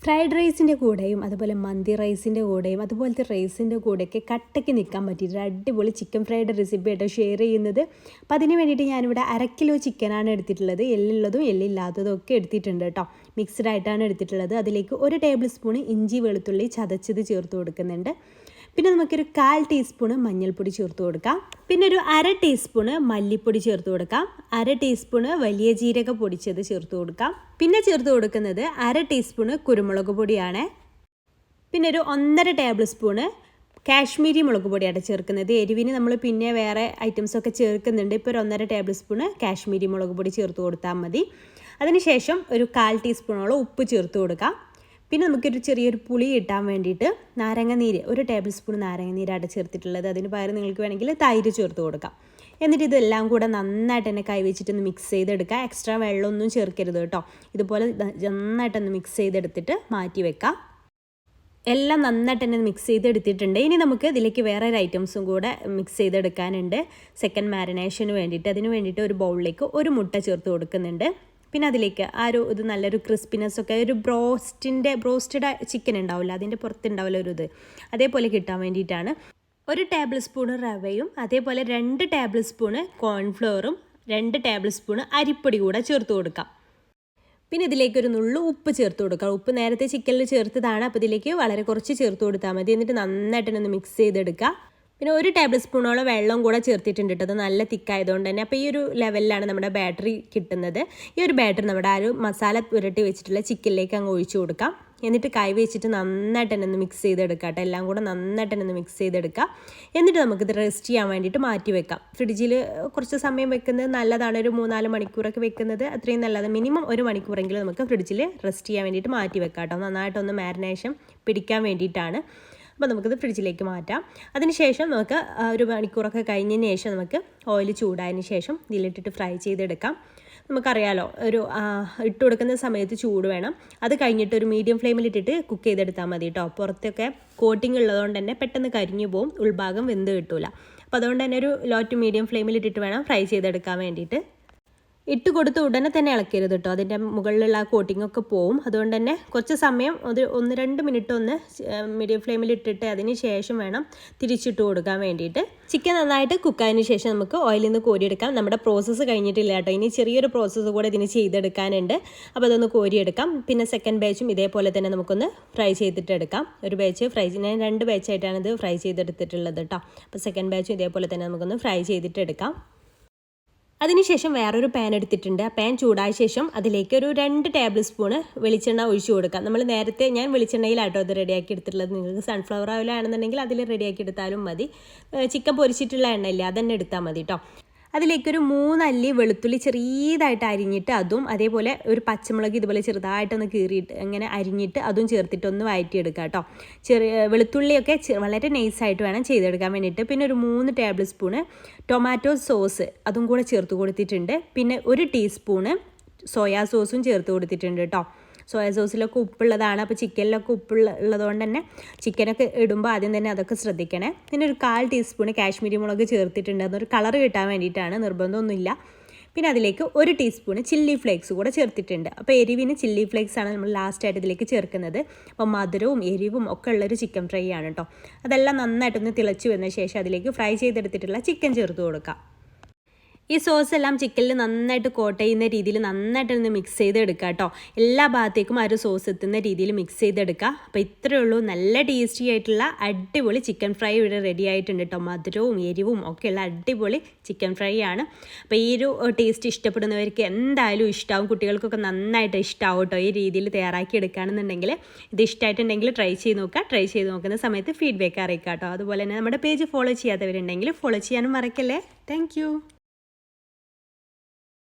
Fried റൈസിൻ്റെ കൂടെയും അതുപോലെ മന്തി റൈസിൻ്റെ കൂടെയും അതുപോലത്തെ റൈസിൻ്റെ കൂടെയൊക്കെ കട്ടയ്ക്ക് നിൽക്കാൻ പറ്റിയിട്ട് അടിപൊളി ചിക്കൻ ഫ്രൈഡ് റെസിപ്പി ആയിട്ട് ഷെയർ ചെയ്യുന്നത്. അപ്പോൾ അതിന് വേണ്ടിയിട്ട് ഞാനിവിടെ 1/2 കിലോ ചിക്കനാണ് എടുത്തിട്ടുള്ളത്. എല്ലുള്ളതും എല്ലില്ലാത്തതും ഒക്കെ എടുത്തിട്ടുണ്ട് കേട്ടോ. മിക്സ്ഡ് ആയിട്ടാണ് എടുത്തിട്ടുള്ളത്. അതിലേക്ക് 1 ടേബിൾ സ്പൂൺ ഇഞ്ചി വെളുത്തുള്ളി ചതച്ചത് ചേർത്ത് കൊടുക്കുന്നുണ്ട്. പിന്നെ നമുക്കൊരു 1/4 ടീസ്പൂൺ മഞ്ഞൾപ്പൊടി ചേർത്ത് കൊടുക്കാം. പിന്നെ ഒരു 1/2 ടീസ്പൂൺ മല്ലിപ്പൊടി ചേർത്ത് കൊടുക്കാം. 1/2 ടീസ്പൂൺ വലിയ ജീരക പൊടിച്ചത് ചേർത്ത് കൊടുക്കാം. പിന്നെ ചേർത്ത് കൊടുക്കുന്നത് 1/2 ടീസ്പൂൺ കുരുമുളക് പൊടിയാണ്. പിന്നെ ഒരു 1.5 ടേബിൾ സ്പൂണ് കാശ്മീരി മുളക് പൊടിയാണ് ചേർക്കുന്നത്. എരിവിന് നമ്മൾ പിന്നെ വേറെ ഐറ്റംസൊക്കെ ചേർക്കുന്നുണ്ട്. ഇപ്പോൾ ഒരു 1.5 ടേബിൾ സ്പൂണ് കാശ്മീരി മുളക് പൊടി ചേർത്ത് കൊടുത്താൽ മതി. അതിനുശേഷം ഒരു 1/4 ടീസ്പൂണോളം ഉപ്പ് ചേർത്ത് കൊടുക്കാം. പിന്നെ നമുക്കൊരു ചെറിയൊരു പുളി കിട്ടാൻ വേണ്ടിയിട്ട് നാരങ്ങനീര് 1 ടേബിൾ സ്പൂൺ നാരങ്ങനീരാണ് ചേർത്തിട്ടുള്ളത്. അതിന് പകരം നിങ്ങൾക്ക് വേണമെങ്കിൽ തൈര് ചേർത്ത് കൊടുക്കാം. എന്നിട്ട് ഇതെല്ലാം കൂടെ നന്നായിട്ട് തന്നെ കൈവച്ചിട്ടൊന്ന് മിക്സ് ചെയ്തെടുക്കുക. എക്സ്ട്രാ വെള്ളമൊന്നും ചേർക്കരുത് കേട്ടോ. ഇതുപോലെ നന്നായിട്ടൊന്ന് മിക്സ് ചെയ്തെടുത്തിട്ട് മാറ്റി വെക്കാം. എല്ലാം നന്നായിട്ട് തന്നെ മിക്സ് ചെയ്തെടുത്തിട്ടുണ്ട്. ഇനി നമുക്ക് ഇതിലേക്ക് വേറെ ഒരു ഐറ്റംസും കൂടെ മിക്സ് ചെയ്തെടുക്കാനുണ്ട്. സെക്കൻഡ് മാരിനേഷന് വേണ്ടിയിട്ട്. അതിന് വേണ്ടിയിട്ട് ഒരു ബൗളിലേക്ക് 1 മുട്ട ചേർത്ത് കൊടുക്കുന്നുണ്ട്. പിന്നെ അതിലേക്ക് ഇത് നല്ലൊരു ക്രിസ്പിനെസ്സൊക്കെ ഒരു ബ്രോസ്റ്റഡ് ചിക്കൻ ഉണ്ടാവില്ല, അതിൻ്റെ പുറത്തുണ്ടാവില്ല ഒരു അതേപോലെ കിട്ടാൻ വേണ്ടിയിട്ടാണ്. 1 ടേബിൾ സ്പൂൺ റവയും അതേപോലെ 2 ടേബിൾ സ്പൂണ് കോൺഫ്ലവറും 2 ടേബിൾ സ്പൂൺ അരിപ്പൊടി കൂടെ ചേർത്ത് കൊടുക്കാം. പിന്നെ ഇതിലേക്ക് ഒരു നുള്ളു ഉപ്പ് ചേർത്ത് കൊടുക്കാം. ഉപ്പ് നേരത്തെ ചിക്കനിൽ ചേർത്തതാണ്, അപ്പോൾ ഇതിലേക്ക് വളരെ കുറച്ച് ചേർത്ത് കൊടുത്താൽ മതി. എന്നിട്ട് നന്നായിട്ട് ഒന്ന് മിക്സ് ചെയ്തെടുക്കുക. പിന്നെ 1 ടേബിൾ സ്പൂണോളം വെള്ളം കൂടെ ചേർത്തിട്ടുണ്ട് കേട്ടോ. അത് നല്ല തിക്കായതുകൊണ്ട് തന്നെ. അപ്പോൾ ഈ ഒരു ലെവലിലാണ് നമ്മുടെ ബാറ്ററി കിട്ടുന്നത്. ഈ ഒരു ബാറ്ററി നമ്മുടെ മസാല പുരട്ടി വെച്ചിട്ടുള്ള ചിക്കനിലേക്ക് അങ്ങ് ഒഴിച്ചു കൊടുക്കാം. എന്നിട്ട് കൈ വെച്ചിട്ട് നന്നായിട്ട് തന്നെ ഒന്ന് മിക്സ് ചെയ്തെടുക്കുക കേട്ടോ. എല്ലാം കൂടെ നന്നായിട്ട് തന്നെ ഒന്ന് മിക്സ് ചെയ്തെടുക്കുക. എന്നിട്ട് നമുക്കിത് റെസ്റ്റ് ചെയ്യാൻ വേണ്ടിയിട്ട് മാറ്റി വെക്കാം. ഫ്രിഡ്ജിൽ കുറച്ച് സമയം വെക്കുന്നത് നല്ലതാണ്. ഒരു 3-4 മണിക്കൂറൊക്കെ വെക്കുന്നത് അത്രയും നല്ലത്. മിനിമം 1 മണിക്കൂറെങ്കിലും നമുക്ക് ഫ്രിഡ്ജിൽ റെസ്റ്റ് ചെയ്യാൻ വേണ്ടിയിട്ട് മാറ്റി വെക്കാം കേട്ടോ. നന്നായിട്ടൊന്ന് മാരിനേഷൻ പിടിക്കാൻ വേണ്ടിയിട്ടാണ്. അപ്പോൾ നമുക്കിത് ഫ്രിഡ്ജിലേക്ക് മാറ്റാം. അതിനുശേഷം നമുക്ക് 1 മണിക്കൂറൊക്കെ കഴിഞ്ഞതിന് ശേഷം നമുക്ക് ഓയിൽ ചൂടായതിന് ശേഷം ഇതിലിട്ടിട്ട് ഫ്രൈ ചെയ്തെടുക്കാം. നമുക്കറിയാലോ, ഇട്ട് കൊടുക്കുന്ന സമയത്ത് ചൂട് വേണം. അത് കഴിഞ്ഞിട്ട് ഒരു മീഡിയം ഫ്ലെയിമിലിട്ടിട്ട് കുക്ക് ചെയ്തെടുത്താൽ മതി കേട്ടോ. പുറത്തൊക്കെ കോട്ടിംഗ് ഉള്ളതുകൊണ്ട് തന്നെ പെട്ടെന്ന് കരിഞ്ഞു പോവും, ഉൾഭാഗം വെന്ത് കിട്ടൂല. അപ്പോൾ അതുകൊണ്ട് തന്നെ ഒരു ലോ ടു മീഡിയം ഫ്ലെയിമിലിട്ടിട്ട് വേണം ഫ്രൈ ചെയ്തെടുക്കാൻ വേണ്ടിയിട്ട്. ഇട്ട് കൊടുത്ത് ഉടനെ തന്നെ ഇളക്കരുത് കേട്ടോ. അതിൻ്റെ മുകളിലുള്ള ആ കോട്ടിങ്ങൊക്കെ പോവും. അതുകൊണ്ട് തന്നെ കുറച്ച് സമയം 1-2 മിനിറ്റ് ഒന്ന് മീഡിയം ഫ്ലെയിമിൽ ഇട്ടിട്ട് അതിന് ശേഷം വേണം തിരിച്ചിട്ട് കൊടുക്കാൻ വേണ്ടിയിട്ട്. ചിക്കൻ നന്നായിട്ട് കുക്കായതിന് ശേഷം നമുക്ക് ഓയിലിൽ നിന്ന് കോരിയെടുക്കാം. നമ്മുടെ പ്രോസസ്സ് കഴിഞ്ഞിട്ടില്ല കേട്ടോ. ഇനി ചെറിയൊരു പ്രോസസ്സ് കൂടെ ഇതിന് ചെയ്തെടുക്കാനുണ്ട്. അപ്പോൾ അതൊന്ന് കോരിയെടുക്കാം. പിന്നെ സെക്കൻഡ് ബാച്ചും ഇതേപോലെ തന്നെ നമുക്കൊന്ന് ഫ്രൈ ചെയ്തിട്ടെടുക്കാം. ഒരു ബാച്ച് ഞാൻ 2 ബാച്ചായിട്ടാണ് ഇത് ഫ്രൈ ചെയ്തെടുത്തിട്ടുള്ളത് കേട്ടോ. അപ്പോൾ സെക്കൻഡ് ബാച്ചും ഇതേപോലെ തന്നെ നമുക്കൊന്ന് ഫ്രൈ ചെയ്തിട്ടെടുക്കാം. അതിനുശേഷം വേറൊരു പാൻ എടുത്തിട്ടുണ്ട്. ആ പാൻ ചൂടായ ശേഷം അതിലേക്ക് ഒരു 2 ടേബിൾ സ്പൂണ് വെളിച്ചെണ്ണ ഒഴിച്ചു കൊടുക്കാം. ഞാൻ വെളിച്ചെണ്ണയിലാട്ടോ അത് റെഡിയാക്കി എടുത്തിട്ടുള്ളത്. നിങ്ങൾക്ക് സൺഫ്ലവർ ഓയിൽ ആണെന്നുണ്ടെങ്കിൽ അതിൽ റെഡിയാക്കി എടുത്താലും മതി. ചിക്കൻ പൊരിച്ചിട്ടുള്ള എണ്ണയില്ലേ, അതന്നെ എടുത്താൽ മതി കേട്ടോ. അതിലേക്കൊരു 3 അല്ലി വെളുത്തുള്ളി ചെറിയതായിട്ട് അരിഞ്ഞിട്ട് അതും, അതേപോലെ ഒരു പച്ചമുളക് ഇതുപോലെ ചെറുതായിട്ടൊന്ന് കീറിയിട്ട് അങ്ങനെ അരിഞ്ഞിട്ട് അതും ചേർത്തിട്ടൊന്ന് വഴറ്റിയെടുക്കുക കേട്ടോ. വെളുത്തുള്ളിയൊക്കെ വളരെ നൈസായിട്ട് വേണം ചെയ്തെടുക്കാൻ വേണ്ടിയിട്ട്. പിന്നെ ഒരു 3 ടേബിൾ സ്പൂണ് ടൊമാറ്റോ സോസ് അതും കൂടെ ചേർത്ത് കൊടുത്തിട്ടുണ്ട്. പിന്നെ 1 ടീസ്പൂണ് സോയാ സോസും ചേർത്ത് കൊടുത്തിട്ടുണ്ട് കേട്ടോ. സോയാ സോസിലൊക്കെ ഉപ്പുള്ളതാണ്. അപ്പോൾ ചിക്കനിലൊക്കെ ഉള്ളതുകൊണ്ട് തന്നെ ചിക്കനൊക്കെ ഇടുമ്പോൾ ആദ്യം തന്നെ അതൊക്കെ ശ്രദ്ധിക്കണേ. പിന്നെ ഒരു 1/4 ടീസ്പൂണ് കാശ്മീരി മുളക് ചേർത്തിട്ടുണ്ട്. അതൊരു കളർ കിട്ടാൻ വേണ്ടിയിട്ടാണ്, നിർബന്ധമൊന്നുമില്ല. പിന്നെ അതിലേക്ക് 1 ടീസ്പൂണ് ചില്ലി ഫ്ലേക്സ് കൂടെ ചേർത്തിട്ടുണ്ട്. അപ്പോൾ എരിവിന് ചില്ലി ഫ്ലേക്സ് ആണ് നമ്മൾ ലാസ്റ്റായിട്ട് ഇതിലേക്ക് ചേർക്കുന്നത്. അപ്പോൾ മധുരവും എരിവും ഒക്കെ ഉള്ളൊരു ചിക്കൻ ഫ്രൈ ആണ് കേട്ടോ. അതെല്ലാം നന്നായിട്ടൊന്ന് തിളച്ച് വന്ന ശേഷം അതിലേക്ക് ഫ്രൈ ചെയ്തെടുത്തിട്ടുള്ള ചിക്കൻ ചേർത്ത് കൊടുക്കാം. ഈ സോസ് എല്ലാം ചിക്കനിൽ നന്നായിട്ട് കോട്ട് ചെയ്യുന്ന രീതിയിൽ നന്നായിട്ടൊന്ന് മിക്സ് ചെയ്തെടുക്കുക കേട്ടോ. എല്ലാ ഭാഗത്തേക്കും ആ ഒരു സോസ് എത്തുന്ന രീതിയിൽ മിക്സ് ചെയ്തെടുക്കുക. അപ്പോൾ ഇത്രയേ ഉള്ളൂ. നല്ല ടേസ്റ്റി ആയിട്ടുള്ള അടിപൊളി ചിക്കൻ ഫ്രൈ ഇവിടെ റെഡി ആയിട്ടുണ്ട് കേട്ടോ. മധുരവും എരിവും ഒക്കെയുള്ള അടിപൊളി ചിക്കൻ ഫ്രൈ ആണ്. അപ്പോൾ ഈ ഒരു ടേസ്റ്റ് ഇഷ്ടപ്പെടുന്നവർക്ക് എന്തായാലും ഇഷ്ടമാവും. കുട്ടികൾക്കൊക്കെ നന്നായിട്ട് ഇഷ്ടമാവും കേട്ടോ. ഈ രീതിയിൽ തയ്യാറാക്കി എടുക്കുകയാണെന്നുണ്ടെങ്കിൽ ഇത് ഇഷ്ടമായിട്ടുണ്ടെങ്കിൽ ട്രൈ ചെയ്ത് നോക്കുക. ട്രൈ ചെയ്ത് നോക്കുന്ന സമയത്ത് ഫീഡ്ബാക്ക് അറിയിക്കുക കേട്ടോ. അതുപോലെ തന്നെ നമ്മുടെ പേജ് ഫോളോ ചെയ്യാത്തവരുണ്ടെങ്കിൽ ഫോളോ ചെയ്യാനും മറക്കല്ലേ. താങ്ക്